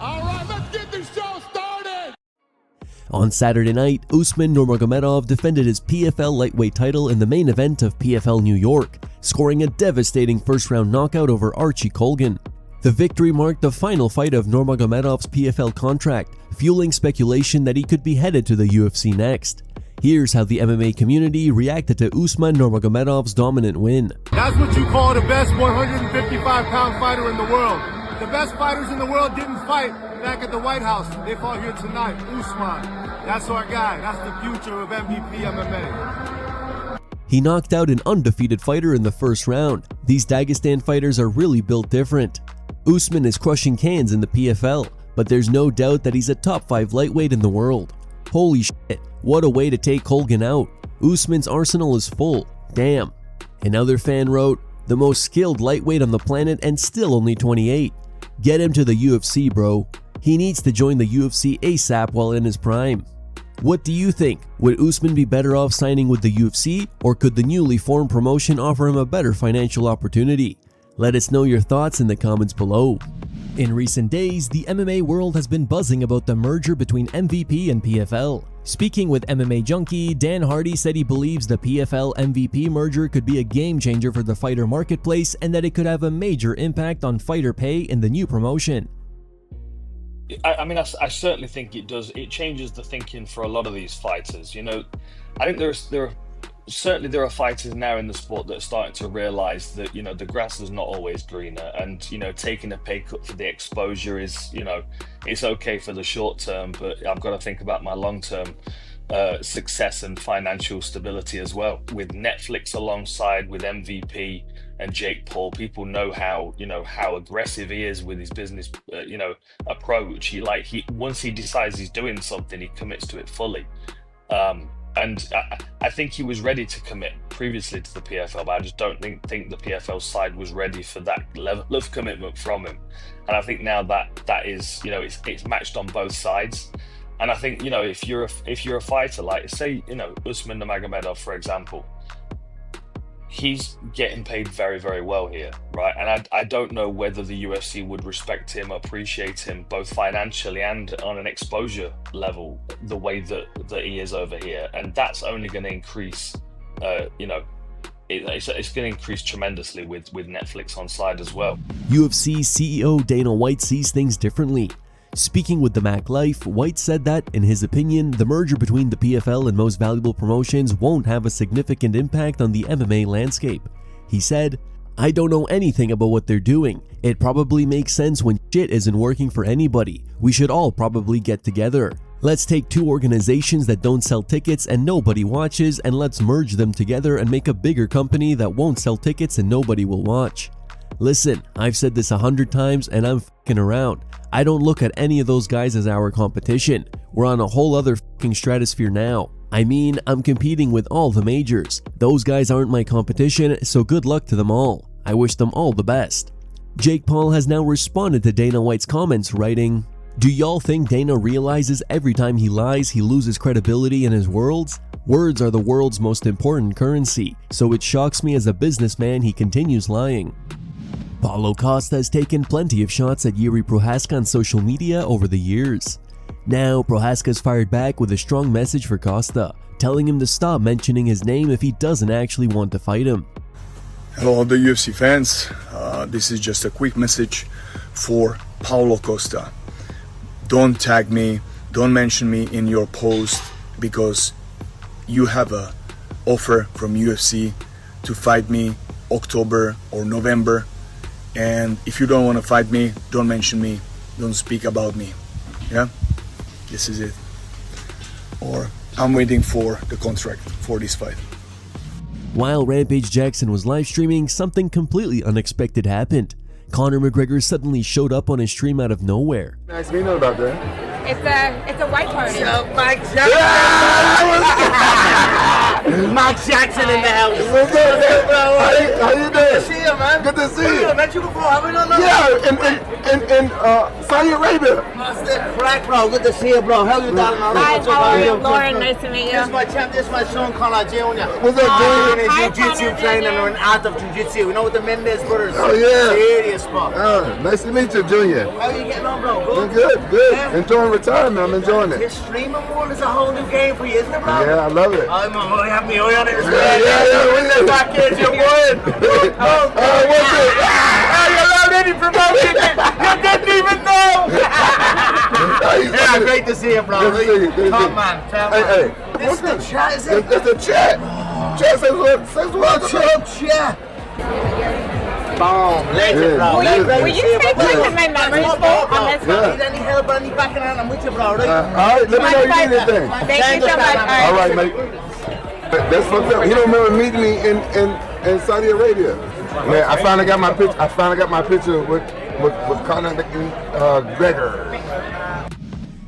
All right, let's get this show started! On Saturday night, Usman Nurmagomedov defended his PFL lightweight title in the main event of PFL New York, scoring a devastating first-round knockout over Archie Colgan. The victory marked the final fight of Nurmagomedov's PFL contract, fueling speculation that he could be headed to the UFC next. Here's how the MMA community reacted to Usman Nurmagomedov's dominant win. That's what you call the best 155-pound fighter in the world. The best fighters in the world didn't fight back at the White House. They fought here tonight. Usman, that's our guy. That's the future of MVP MMA. He knocked out an undefeated fighter in the first round. These Dagestan fighters are really built different. Usman is crushing cans in the PFL, but there's no doubt that he's a top 5 lightweight in the world. Holy shit, what a way to take Colgan out. Usman's arsenal is full. Damn. Another fan wrote, the most skilled lightweight on the planet and still only 28. Get him to the UFC, bro. He needs to join the UFC ASAP while in his prime. What do you think? Would Usman be better off signing with the UFC, or could the newly formed promotion offer him a better financial opportunity? Let us know your thoughts in the comments below. In recent days, the MMA world has been buzzing about the merger between MVP and PFL. Speaking with MMA Junkie, Dan Hardy said he believes the PFL-MVP merger could be a game-changer for the fighter marketplace and that it could have a major impact on fighter pay in the new promotion. I mean, I certainly think it does. It changes the thinking for a lot of these fighters. You know, I think there are fighters now in the sport that are starting to realize that, you know, the grass is not always greener, and, you know, taking a pay cut for the exposure is, you know, it's okay for the short term, but I've got to think about my long-term success and financial stability as well. With Netflix alongside with MVP and Jake Paul, people know how, you know, how aggressive he is with his business, you know, approach. Once he decides he's doing something, he commits to it fully. And I think he was ready to commit previously to the PFL, but I just don't think the PFL side was ready for that level of commitment from him. And I think now that is, you know, it's matched on both sides. And I think, you know, if you're a fighter, like, say, you know, Usman Nurmagomedov, for example, he's getting paid very, very well here, right? And I don't know whether the UFC would respect him, appreciate him, both financially and on an exposure level, the way that he is over here. And that's only going to increase, you know, it's going to increase tremendously with Netflix on side as well. UFC CEO Dana White sees things differently. Speaking with the Mac Life, White said that, in his opinion, the merger between the PFL and most valuable promotions won't have a significant impact on the MMA landscape. He said, I don't know anything about what they're doing. It probably makes sense when shit isn't working for anybody. We should all probably get together. Let's take two organizations that don't sell tickets and nobody watches, and let's merge them together and make a bigger company that won't sell tickets and nobody will watch. Listen, I've said this 100 times and I'm f***ing around. I don't look at any of those guys as our competition. We're on a whole other f***ing stratosphere now. I mean, I'm competing with all the majors. Those guys aren't my competition, so good luck to them all. I wish them all the best. Jake Paul has now responded to Dana White's comments, writing, do y'all think Dana realizes every time he lies he loses credibility in his worlds? Words are the world's most important currency, so it shocks me as a businessman he continues lying. Paulo Costa has taken plenty of shots at Jiří Procházka on social media over the years. Now, Procházka's fired back with a strong message for Costa, telling him to stop mentioning his name if he doesn't actually want to fight him. Hello all the UFC fans, this is just a quick message for Paulo Costa. Don't tag me, don't mention me in your post, because you have an offer from UFC to fight me October or November. And if you don't want to fight me, don't mention me, don't speak about me. Yeah, this is it. Or I'm waiting for the contract for this fight. While Rampage Jackson was live streaming, something completely unexpected happened. Conor McGregor suddenly showed up on his stream out of nowhere. Nice meeting about that. It's a white party. Mike Jackson. Mike Jackson in the house. What's up, bro? How you doing? Good to see you, man. Good to see you. I met you before. Have we not known? Yeah, in Saudi Arabia. What's the crack, bro? Good to see you, bro. How you doing? Hi, how are you? Lauren, nice to meet you. This is my champ. This is my son, Conor Jr. What's up, Doing Junior? a Hi, jiu-jitsu Conor training Jr. or an art of jiu-jitsu. You know what the Mendez brothers? Oh, yeah. Serious spot. Nice to meet you, Junior. How you getting on, bro? Doing good, good. Yeah. Enjoying retirement. I'm enjoying This it. streaming world is a whole new game for you, isn't it, bro? Yeah, I love it. I'm gonna have me eye on it. Yeah. Win the package, you win. What's it? You allowed any promotion. You didn't even know. Yeah, great to see you, bro. Good to see you. Good to see Top you. man, top Hey, man. This is the chat, is it? That's the chat. Chat says What's welcome. up, chat? Boom. Legend, bro. Will you- Legend. will you take a look at my memories That's book bro. on this one? Need any help or any backing hand? I'm with you, bro. Right? All right, let me know you need anything. Thank you so much. All right, mate. That's fucked up. He don't remember meeting me in Saudi Arabia. Man, I finally got my picture. I finally got my picture with Conor McGregor.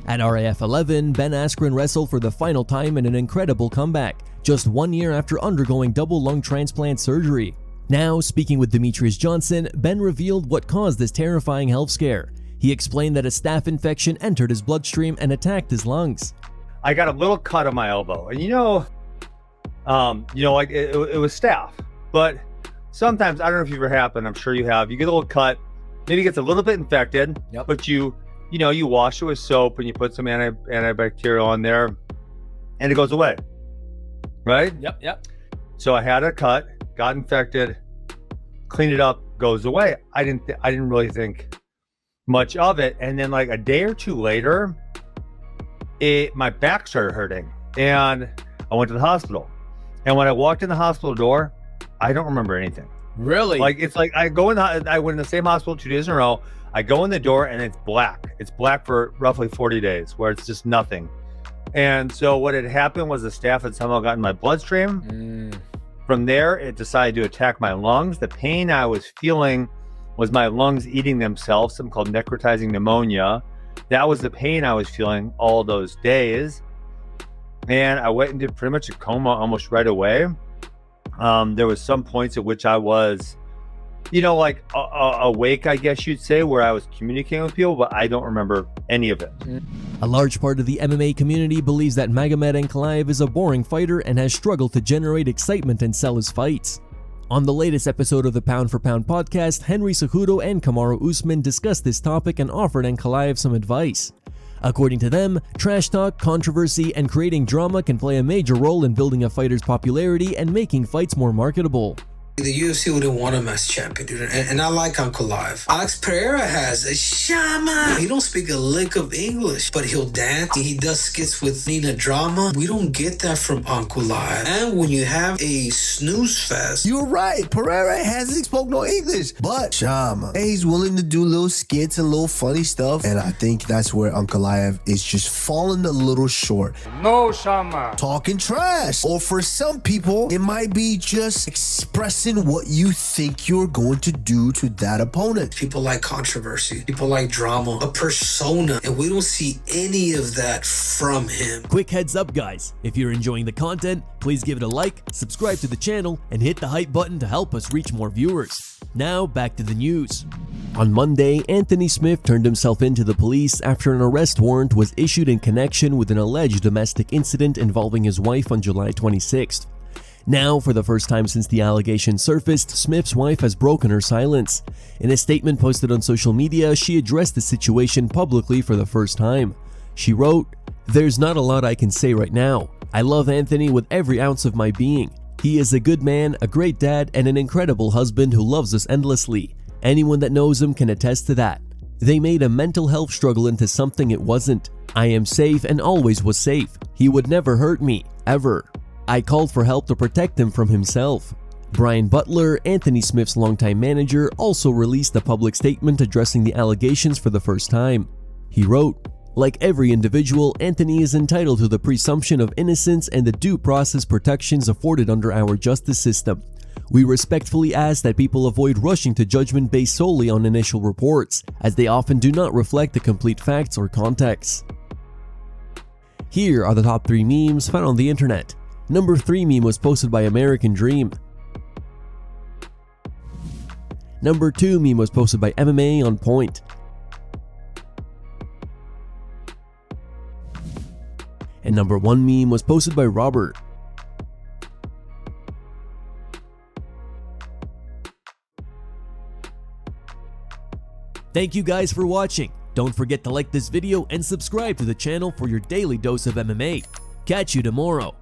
At RAF 11, Ben Askren wrestled for the final time in an incredible comeback, just 1 year after undergoing double lung transplant surgery. Now, speaking with Demetrius Johnson, Ben revealed what caused this terrifying health scare. He explained that a staph infection entered his bloodstream and attacked his lungs. I got a little cut on my elbow, and like it was staph. But sometimes, I don't know if you've ever happened, I'm sure you have, you get a little cut, maybe it gets a little bit infected, but you wash it with soap and you put some antibacterial on there and it goes away, right? Yep. So I had a cut, got infected, cleaned it up, goes away. I didn't really think much of it. And then like a day or two later, my back started hurting and I went to the hospital. And when I walked in the hospital door, I don't remember anything. Really? Like, it's like I went in the same hospital 2 days in a row. I go in the door and it's black. It's black for roughly 40 days where it's just nothing. And so what had happened was the staph had somehow gotten in my bloodstream. From there, it decided to attack my lungs. The pain I was feeling was my lungs eating themselves, something called necrotizing pneumonia. That was the pain I was feeling all those days. And I went into pretty much a coma almost right away. There was some points at which I was, like awake, I guess you'd say, where I was communicating with people, but I don't remember any of it. A large part of the MMA community believes that Magomed Ankalaev is a boring fighter and has struggled to generate excitement and sell his fights. On the latest episode of the Pound for Pound podcast, Henry Cejudo and Kamaru Usman discussed this topic and offered Ankalaev some advice. According to them, trash talk, controversy, and creating drama can play a major role in building a fighter's popularity and making fights more marketable. The UFC wouldn't want him as champion, dude. And I like Ankalaev. Alex Pereira has a shaman. He don't speak a lick of English, but he'll dance. He does skits with Nina Drama. We don't get that from Ankalaev. And when you have a snooze fest. You're right. Pereira hasn't spoke no English, but shaman. And he's willing to do little skits and little funny stuff. And I think that's where Ankalaev is just falling a little short. No shaman. Talking trash. Or for some people, it might be just expressing what you think you're going to do to that opponent. People like controversy. People like drama. A persona. And we don't see any of that from him. Quick heads up, guys. If you're enjoying the content, please give it a like, subscribe to the channel, and hit the hype button to help us reach more viewers. Now, back to the news. On Monday, Anthony Smith turned himself in to the police after an arrest warrant was issued in connection with an alleged domestic incident involving his wife on July 26th. Now, for the first time since the allegation surfaced, Smith's wife has broken her silence. In a statement posted on social media, she addressed the situation publicly for the first time. She wrote, "There's not a lot I can say right now. I love Anthony with every ounce of my being. He is a good man, a great dad, and an incredible husband who loves us endlessly. Anyone that knows him can attest to that. They made a mental health struggle into something it wasn't. I am safe and always was safe. He would never hurt me, ever. I called for help to protect him from himself." Brian Butler, Anthony Smith's longtime manager, also released a public statement addressing the allegations for the first time. He wrote, "Like every individual, Anthony is entitled to the presumption of innocence and the due process protections afforded under our justice system. We respectfully ask that people avoid rushing to judgment based solely on initial reports, as they often do not reflect the complete facts or context." Here are the top 3 memes found on the internet. Number 3 meme was posted by American Dream. Number 2 meme was posted by MMA On Point. and number 1 meme was posted by Robert. Thank you guys for watching. Don't forget to like this video and subscribe to the channel for your daily dose of MMA. Catch you tomorrow.